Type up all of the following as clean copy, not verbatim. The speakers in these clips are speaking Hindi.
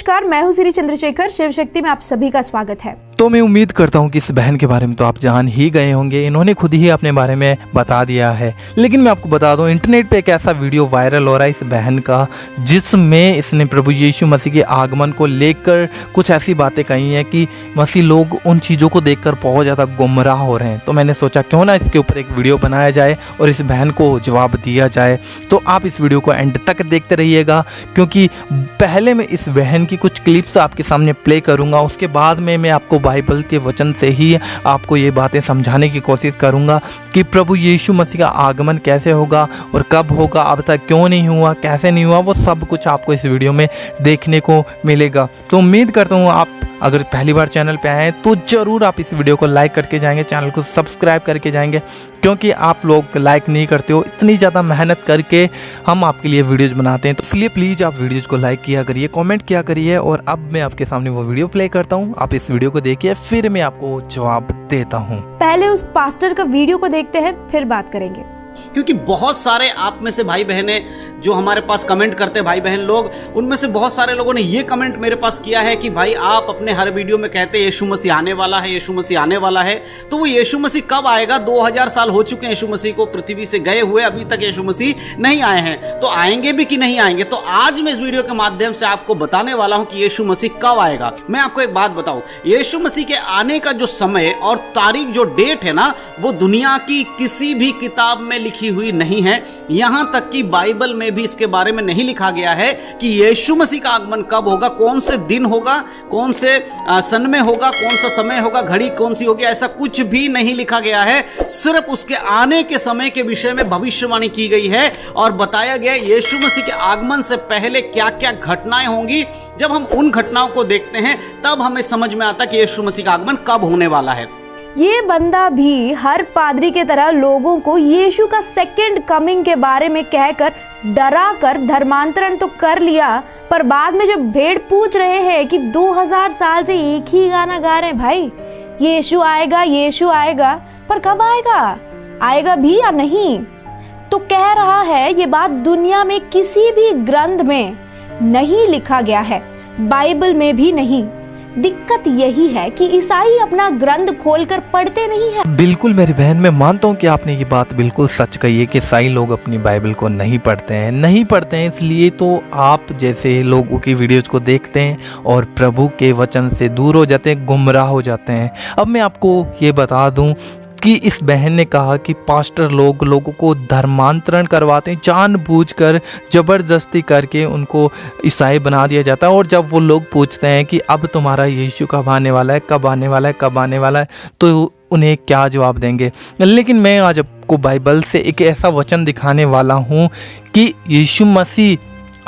नमस्कार, मैं हूँ श्री चंद्रशेखर। शिव शक्ति में आप सभी का स्वागत है। तो मैं उम्मीद करता हूँ कि इस बहन के बारे में तो आप जान ही गए होंगे, इन्होंने खुद ही अपने बारे में बता दिया है। लेकिन मैं आपको बता दूँ, इंटरनेट पे एक ऐसा वीडियो वायरल हो रहा है इस बहन का, जिसमें इसने प्रभु यीशु मसीह के आगमन को लेकर कुछ ऐसी बातें कही हैं कि मसीह लोग उन चीज़ों को देखकर बहुत ज़्यादा गुमराह हो रहे हैं। तो मैंने सोचा क्यों ना इसके ऊपर एक वीडियो बनाया जाए और इस बहन को जवाब दिया जाए। तो आप इस वीडियो को एंड तक देखते रहिएगा, क्योंकि पहले मैं इस बहन की कुछ क्लिप्स आपके सामने प्ले करूँगा, उसके बाद में मैं आपको बाइबल के वचन से ही आपको ये बातें समझाने की कोशिश करूंगा कि प्रभु यीशु मसीह का आगमन कैसे होगा और कब होगा, अब तक क्यों नहीं हुआ, कैसे नहीं हुआ, वो सब कुछ आपको इस वीडियो में देखने को मिलेगा। तो उम्मीद करता हूँ आप अगर पहली बार चैनल पे आए हैं तो ज़रूर आप इस वीडियो को लाइक करके जाएंगे, चैनल को सब्सक्राइब करके जाएंगे, क्योंकि आप लोग लाइक नहीं करते हो। इतनी ज़्यादा मेहनत करके हम आपके लिए वीडियोज़ बनाते हैं, तो इसलिए प्लीज़ आप वीडियोज़ को लाइक किया करिए, कमेंट किया करिए। और अब मैं आपके सामने वो वीडियो प्ले करता हूँ, आप इस वीडियो को देखिए, फिर मैं आपको जवाब देता हूँ। पहले उस पास्टर का वीडियो को देखते हैं, फिर बात करेंगे। क्योंकि बहुत सारे आप में से भाई बहने जो हमारे पास कमेंट करते हैं, भाई बहन लोग, उनमें से बहुत सारे लोगों ने ये कमेंट मेरे पास किया है कि भाई आप अपने हर वीडियो में कहते हैं यीशु मसीह आने वाला है, यीशु मसीह आने वाला है। तो वो यीशु मसीह कब आएगा? 2000 साल हो चुके हैं यीशु मसीह को पृथ्वी से गए हुए, अभी तक यीशु मसीह नहीं आए हैं। तो आएंगे भी कि नहीं आएंगे? तो आज मैं इस वीडियो के माध्यम से आपको बताने वाला हूं कि यीशु मसीह कब आएगा। मैं आपको एक बात बताऊं, यीशु मसीह के आने का जो समय और तारीख, जो डेट है ना, वो दुनिया की किसी भी किताब में लिखी हुई नहीं है। यहां तक कि बाइबल में भी इसके बारे में नहीं लिखा गया है कि यीशु मसीह का आगमन कब होगा, कौन से दिन होगा, कौन से सन में होगा, कौन सा समय होगा, घड़ी कौन सी होगी, ऐसा कुछ भी नहीं लिखा गया है। सिर्फ उसके आने के समय के विषय में भविष्यवाणी की गई है और बताया गया यीशु मसीह के आगमन से पहले क्या क्या घटनाएं होंगी। जब हम उन घटनाओं को देखते हैं तब हमें समझ में आता कि यीशु मसीह का आगमन कब होने वाला है। ये बंदा भी हर पादरी के तरह लोगों को यीशु का सेकंड कमिंग के बारे में कहकर डरा कर धर्मांतरण तो कर लिया, पर बाद में जब भेड़ पूछ रहे हैं कि 2000 साल से एक ही गाना गा रहे हैं, भाई यीशु आएगा, यीशु आएगा, पर कब आएगा, आएगा भी या नहीं, तो कह रहा है ये बात दुनिया में किसी भी ग्रंथ में नहीं लिखा गया है, बाइबल में भी नहीं। दिक्कत यही है कि ईसाई अपना ग्रंथ खोलकर पढ़ते नहीं है। बिल्कुल मेरी बहन, मैं मानता हूँ कि आपने ये बात बिल्कुल सच कही है कि ईसाई लोग अपनी बाइबल को नहीं पढ़ते हैं, इसलिए तो आप जैसे लोगों की वीडियोज़ को देखते हैं और प्रभु के वचन से दूर हो जाते हैं, गुमराह हो जाते हैं। अब मैं आपको ये बता दूँ कि इस बहन ने कहा कि पास्टर लोगों को धर्मांतरण करवाते हैं, जानबूझकर ज़बरदस्ती करके उनको ईसाई बना दिया जाता है। और जब वो लोग पूछते हैं कि अब तुम्हारा यीशु कब आने वाला है, कब आने वाला है, कब आने वाला है, तो उन्हें क्या जवाब देंगे। लेकिन मैं आज आपको बाइबल से एक ऐसा वचन दिखाने वाला हूँ कि यीशु मसीह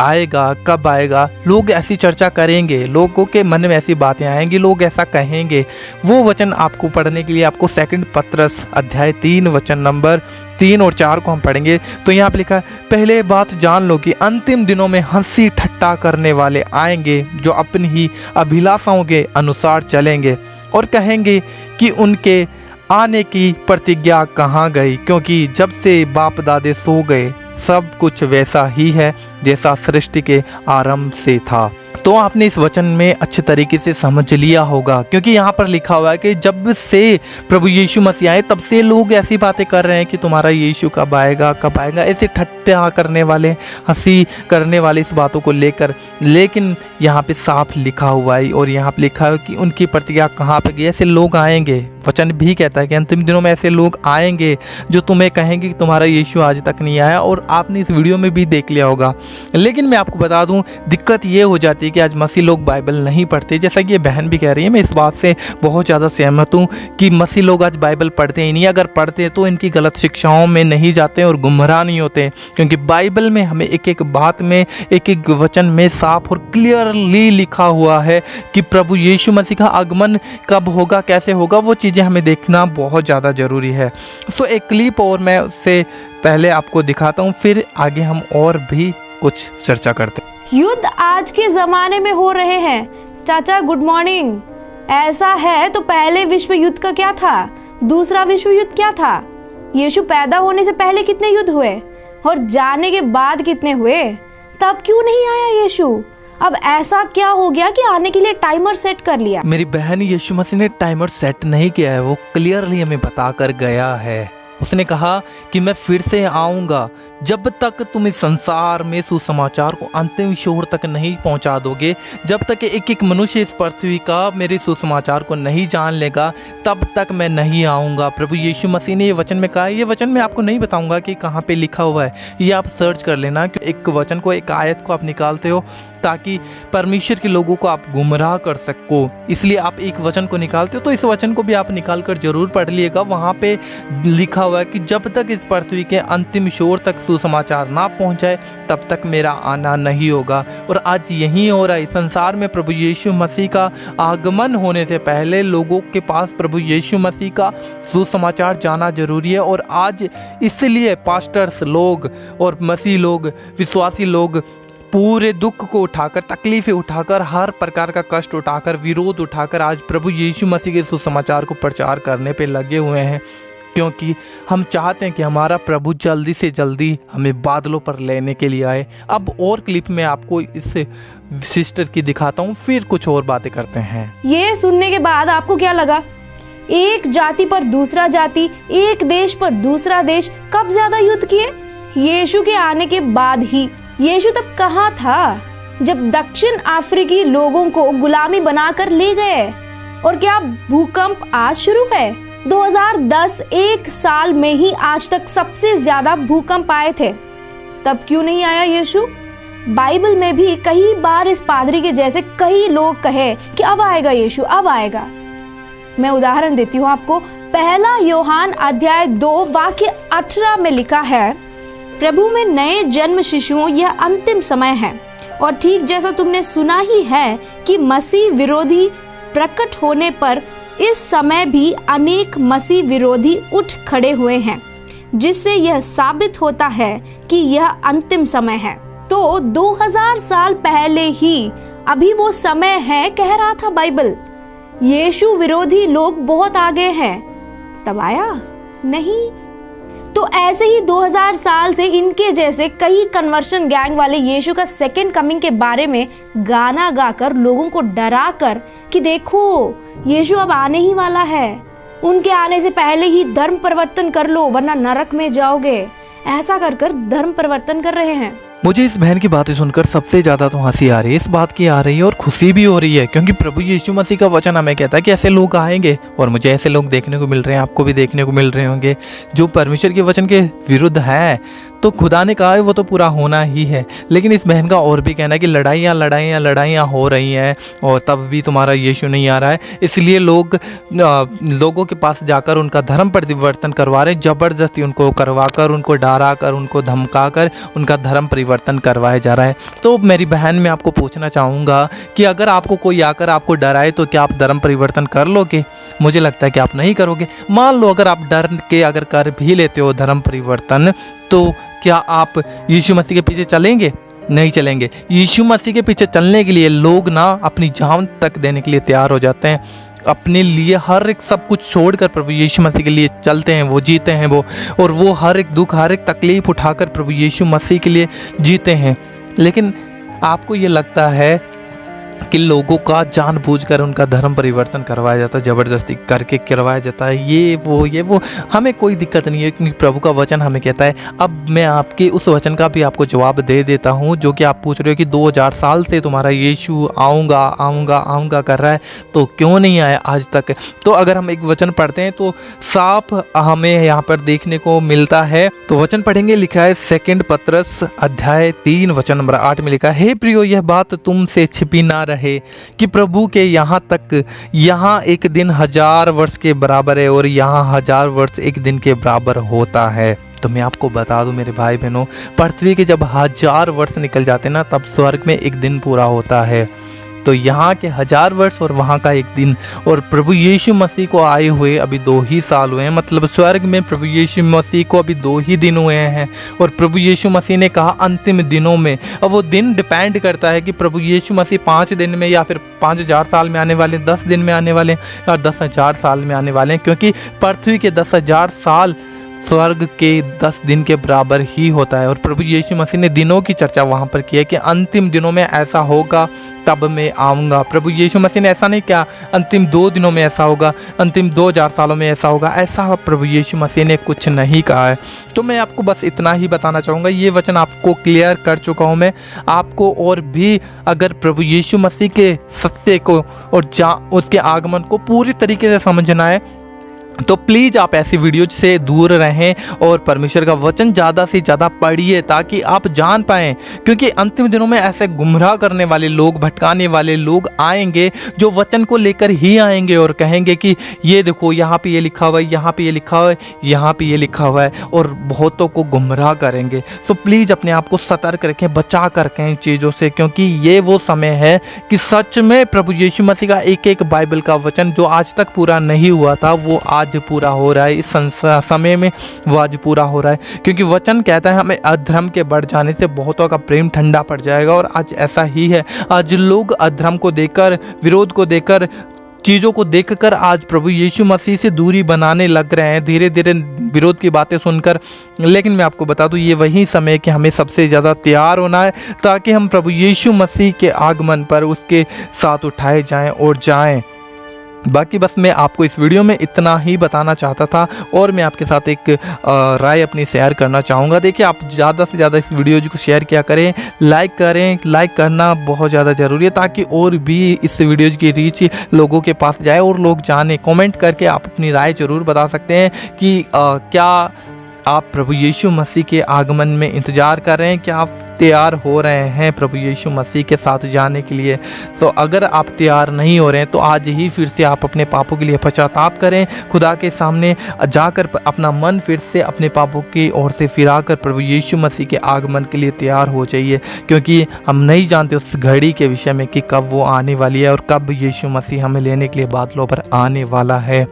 आएगा, कब आएगा। लोग ऐसी चर्चा करेंगे, लोगों के मन में ऐसी बातें आएंगी, लोग ऐसा कहेंगे। वो वचन आपको पढ़ने के लिए आपको 2 पत्रस अध्याय 3 वचन नंबर 3 और 4 को हम पढ़ेंगे। तो यहाँ पे लिखा है, पहले बात जान लो कि अंतिम दिनों में हंसी ठट्टा करने वाले आएंगे, जो अपनी ही अभिलाषाओं के अनुसार चलेंगे और कहेंगे कि उनके आने की प्रतिज्ञा कहाँ गई, क्योंकि जब से बाप दादे सो गए सब कुछ वैसा ही है जैसा सृष्टि के आरंभ से था। तो आपने इस वचन में अच्छे तरीके से समझ लिया होगा, क्योंकि यहाँ पर लिखा हुआ है कि जब से प्रभु यीशु मसीह आए तब से लोग ऐसी बातें कर रहे हैं कि तुम्हारा यीशु कब आएगा, कब आएगा, ऐसे ठट्टा करने वाले, हंसी करने वाले इस बातों को लेकर। लेकिन यहाँ पे साफ लिखा हुआ है और यहाँ पे लिखा है कि उनकी प्रतिज्ञा कहाँ पे गई। ऐसे लोग आएंगे, वचन भी कहता है कि अंतिम दिनों में ऐसे लोग आएंगे जो तुम्हें कहेंगे कि तुम्हारा यीशु आज तक नहीं आया, और आपने इस वीडियो में भी देख लिया होगा। लेकिन मैं आपको बता दूं, दिक्कत ये हो जाती है कि आज मसीह लोग बाइबल नहीं पढ़ते, जैसा कि ये बहन भी कह रही है। मैं इस बात से बहुत ज़्यादा सहमत हूँ कि मसीह लोग आज बाइबल पढ़ते ही नहीं। अगर पढ़ते तो इनकी गलत शिक्षाओं में नहीं जाते और गुमराह नहीं होते, क्योंकि बाइबल में हमें एक एक बात में, एक एक वचन में साफ और क्लियरली लिखा हुआ है कि प्रभु यीशु मसीह का आगमन कब होगा, कैसे होगा, वो चीज़ें हमें देखना बहुत ज़्यादा ज़रूरी है। सो एक क्लिप और मैं उससे पहले आपको दिखाता हूँ, फिर आगे हम और भी कुछ चर्चा करते हैं। युद्ध आज के जमाने में हो रहे हैं। चाचा गुड मॉर्निंग। ऐसा है तो पहले विश्व युद्ध का क्या था, दूसरा विश्व युद्ध क्या था, यीशु पैदा होने से पहले कितने युद्ध हुए और जाने के बाद कितने हुए, तब क्यों नहीं आया यीशु, अब ऐसा क्या हो गया कि आने के लिए टाइमर सेट कर लिया? मेरी बहन, यीशु मसीह ने टाइमर सेट नहीं किया है, वो क्लियरली हमें बता कर गया है। उसने कहा कि मैं फिर से आऊँगा। जब तक तुम इस संसार में सुसमाचार को अंतिम छोर तक नहीं पहुंचा दोगे, जब तक एक एक मनुष्य इस पृथ्वी का मेरे सुसमाचार को नहीं जान लेगा, तब तक मैं नहीं आऊँगा। प्रभु यीशु मसीह ने ये वचन में कहा है। ये वचन मैं आपको नहीं बताऊँगा कि कहाँ पे लिखा हुआ है, ये आप सर्च कर लेना। एक वचन को, एक आयत को आप निकालते हो ताकि परमेश्वर के लोगों को आप गुमराह कर सको, इसलिए आप एक वचन को निकालते हो। तो इस वचन को भी आप निकाल कर जरूर पढ़ लिएगा। वहाँ पे लिखा हुआ है कि जब तक इस पृथ्वी के अंतिम छोर तक सुसमाचार ना पहुँच जाए, तब तक मेरा आना नहीं होगा। और आज यही हो रहा है संसार में। प्रभु यीशु मसीह का आगमन होने से पहले लोगों के पास प्रभु यीशु मसीह का सुसमाचार जाना जरूरी है। और आज इसलिए पास्टर्स लोग और मसीह लोग, विश्वासी लोग पूरे दुख को उठाकर, तकलीफें उठाकर, हर प्रकार का कष्ट उठाकर, विरोध उठाकर आज प्रभु यीशु मसीह के सुसमाचार को प्रचार करने पे लगे हुए हैं, क्योंकि हम चाहते हैं कि हमारा प्रभु जल्दी से जल्दी हमें बादलों पर लेने के लिए आए। अब और क्लिप में आपको इस सिस्टर की दिखाता हूँ, फिर कुछ और बातें करते हैं। ये सुनने के बाद आपको क्या लगा? एक जाति पर दूसरा जाति, एक देश पर दूसरा देश कब ज्यादा युद्ध किए? यीशु के आने के बाद ही। यीशु तब कहाँ था जब दक्षिण अफ्रीकी लोगों को गुलामी बनाकर ले गए? और क्या भूकंप आज शुरू है? 2010 एक साल में ही आज तक सबसे ज्यादा भूकंप आए थे। तब क्यों नहीं आया यीशु? बाइबल में भी कई बार इस पादरी के जैसे कई लोग कहे कि अब आएगा यीशु, अब आएगा। मैं उदाहरण देती हूँ आपको। पहला यूहन्ना अध्याय 2 वाक्य 18 में लिखा है, प्रभु में नए जन्म शिशुओं, यह अंतिम समय है। और ठीक जैसा तुमने सुना ही है कि मसीह विरोधी प्रकट होने पर इस समय भी अनेक मसीह विरोधी उठ खड़े हुए हैं, जिससे यह साबित होता है कि यह अंतिम समय है। तो 2000 साल पहले ही अभी वो समय है कह रहा था बाइबल। यीशु विरोधी लोग बहुत आगे हैं, तब आया नहीं। तो ऐसे ही 2000 साल से इनके जैसे कई कन्वर्शन गैंग वाले यीशु का सेकंड कमिंग के बारे में गाना गाकर लोगों को डरा कर कि देखो यीशु अब आने ही वाला है, उनके आने से पहले ही धर्म परिवर्तन कर लो वरना नरक में जाओगे, ऐसा कर कर धर्म परिवर्तन कर रहे हैं। मुझे इस बहन की बातें सुनकर सबसे ज़्यादा तो हंसी आ रही है, इस बात की आ रही है और खुशी भी हो रही है, क्योंकि प्रभु यीशु मसीह का वचन हमें कहता है कि ऐसे लोग आएंगे। और मुझे ऐसे लोग देखने को मिल रहे हैं, आपको भी देखने को मिल रहे होंगे, जो परमेश्वर के वचन के विरुद्ध हैं। तो खुदा ने कहा है वो तो पूरा होना ही है। लेकिन इस बहन का और भी कहना है कि लड़ाइयाँ हो रही हैं और तब भी तुम्हारा यीशु नहीं आ रहा है, इसलिए लोगों के पास जाकर उनका धर्म परिवर्तन करवा रहे हैं, ज़बरदस्ती उनको करवा कर, उनको डरा कर, उनको धमका कर उनका धर्म परिवर्तन करवाया जा रहा है। तो मेरी बहन, मैं आपको पूछना चाहूँगा कि अगर आपको कोई आकर आपको डराए तो क्या आप धर्म परिवर्तन कर लोगे? मुझे लगता है कि आप नहीं करोगे। मान लो अगर आप डर के अगर कर भी लेते हो धर्म परिवर्तन, तो क्या आप यीशु मसीह के पीछे चलेंगे? नहीं चलेंगे। यीशु मसीह के पीछे चलने के लिए लोग ना अपनी जान तक देने के लिए तैयार हो जाते हैं, अपने लिए हर एक सब कुछ छोड़कर प्रभु यीशु मसीह के लिए चलते हैं, वो जीते हैं और वो हर एक दुख, हर एक तकलीफ उठाकर प्रभु यीशु मसीह के लिए जीते हैं। लेकिन आपको ये लगता है कि लोगों का जानबूझकर उनका धर्म परिवर्तन करवाया जाता है, ज़बरदस्ती करके करवाया जाता है, ये वो हमें कोई दिक्कत नहीं है, क्योंकि प्रभु का वचन हमें कहता है। अब मैं आपके उस वचन का भी आपको जवाब दे देता हूँ, जो कि आप पूछ रहे हो कि 2000 साल से तुम्हारा यीशु आऊँगा कर रहा है, तो क्यों नहीं आया आज तक? तो अगर हम एक वचन पढ़ते हैं तो साफ हमें यहाँ पर देखने को मिलता है। तो वचन पढ़ेंगे, लिखा है 2 पतरस अध्याय 3 वचन नंबर 8 में लिखा है, हे प्रियो, यह बात तुमसे छिपी ना रहे कि प्रभु के यहाँ एक दिन 1000 वर्ष के बराबर है और यहाँ 1000 वर्ष एक दिन के बराबर होता है। तो मैं आपको बता दूं मेरे भाई बहनों, पृथ्वी के जब 1000 वर्ष निकल जाते ना, तब स्वर्ग में एक दिन पूरा होता है। तो यहाँ के 1000 वर्ष और वहाँ का एक दिन, और प्रभु यीशु मसीह को आए हुए अभी 2 ही साल हुए हैं, मतलब स्वर्ग में प्रभु यीशु मसीह को अभी 2 ही दिन हुए हैं। और प्रभु यीशु मसीह ने कहा अंतिम दिनों में। अब वो दिन डिपेंड करता है कि प्रभु यीशु मसीह 5 दिन में या फिर 5000 साल में आने वाले, 10 दिन में आने वाले या 10,000 साल में आने वाले हैं, क्योंकि पृथ्वी के 10,000 साल स्वर्ग के 10 दिन के बराबर ही होता है। और प्रभु यीशु मसीह ने दिनों की चर्चा वहाँ पर की है कि अंतिम दिनों में ऐसा होगा तब मैं आऊँगा। प्रभु यीशु मसीह ने ऐसा नहीं किया अंतिम 2 दिनों में ऐसा होगा, अंतिम 2000 सालों में ऐसा होगा, ऐसा प्रभु यीशु मसीह ने कुछ नहीं कहा है। तो मैं आपको बस इतना ही बताना चाहूँगा, ये वचन आपको क्लियर कर चुका हूँ मैं। आपको और भी अगर प्रभु यीशु मसीह के सत्य को और उसके आगमन को पूरी तरीके से समझना है तो प्लीज़ आप ऐसी वीडियो से दूर रहें और परमेश्वर का वचन ज़्यादा से ज़्यादा पढ़िए ताकि आप जान पाएँ, क्योंकि अंतिम दिनों में ऐसे गुमराह करने वाले लोग, भटकाने वाले लोग आएंगे जो वचन को लेकर ही आएंगे और कहेंगे कि ये देखो यहाँ पे ये लिखा हुआ है, यहाँ पे ये लिखा हुआ है, यहाँ पे ये लिखा हुआ है, और बहुतों को गुमराह करेंगे। तो प्लीज़ अपने आप को सतर्क रखें, बचा कर रखें इन चीज़ों से, क्योंकि ये वो समय है कि सच में प्रभु यीशु मसीह का एक एक बाइबल का वचन जो आज तक पूरा नहीं हुआ था वो आज पूरा हो रहा है। इस समय में वो आज पूरा हो रहा है, क्योंकि वचन कहता है हमें अधर्म के बढ़ जाने से बहुतों का प्रेम ठंडा पड़ जाएगा। और आज ऐसा ही है, आज लोग अधर्म को देखकर, विरोध को देखकर, चीज़ों को देखकर आज प्रभु यीशु मसीह से दूरी बनाने लग रहे हैं, धीरे धीरे विरोध की बातें सुनकर। लेकिन मैं आपको बता दूं, ये वही समय है कि हमें सबसे ज़्यादा तैयार होना है ताकि हम प्रभु यीशु मसीह के आगमन पर उसके साथ उठाए जाएं और जाएं। बाकी बस मैं आपको इस वीडियो में इतना ही बताना चाहता था, और मैं आपके साथ एक राय अपनी शेयर करना चाहूँगा। देखिए, आप ज़्यादा से ज़्यादा इस वीडियो को शेयर किया करें, लाइक करें। लाइक करना बहुत ज़्यादा ज़रूरी है ताकि और भी इस वीडियो की रीच लोगों के पास जाए और लोग जाने। कमेंट करके आप अपनी राय ज़रूर बता सकते हैं कि क्या आप प्रभु यीशु मसीह के आगमन में इंतज़ार कर रहे हैं, क्या आप तैयार हो रहे हैं प्रभु यीशु मसीह के साथ जाने के लिए। तो अगर आप तैयार नहीं हो रहे हैं तो आज ही फिर से आप अपने पापों के लिए पश्चाताप करें, खुदा के सामने जाकर अपना मन फिर से अपने पापों की ओर से फिराकर प्रभु यीशु मसीह के आगमन के लिए तैयार हो जाइए, क्योंकि हम नहीं जानते उस घड़ी के विषय में कि कब वो आने वाली है और कब यीशु मसीह हमें लेने के लिए बादलों पर आने वाला है।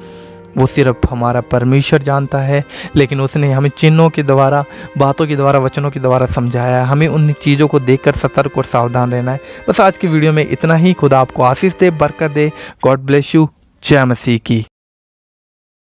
वो सिर्फ हमारा परमेश्वर जानता है, लेकिन उसने हमें चिन्हों के द्वारा, बातों के द्वारा, वचनों के द्वारा समझाया है। हमें उन चीज़ों को देखकर सतर्क और सावधान रहना है। बस आज की वीडियो में इतना ही। खुदा आपको आशीष दे, बरकत दे। God bless you. जय मसीह की।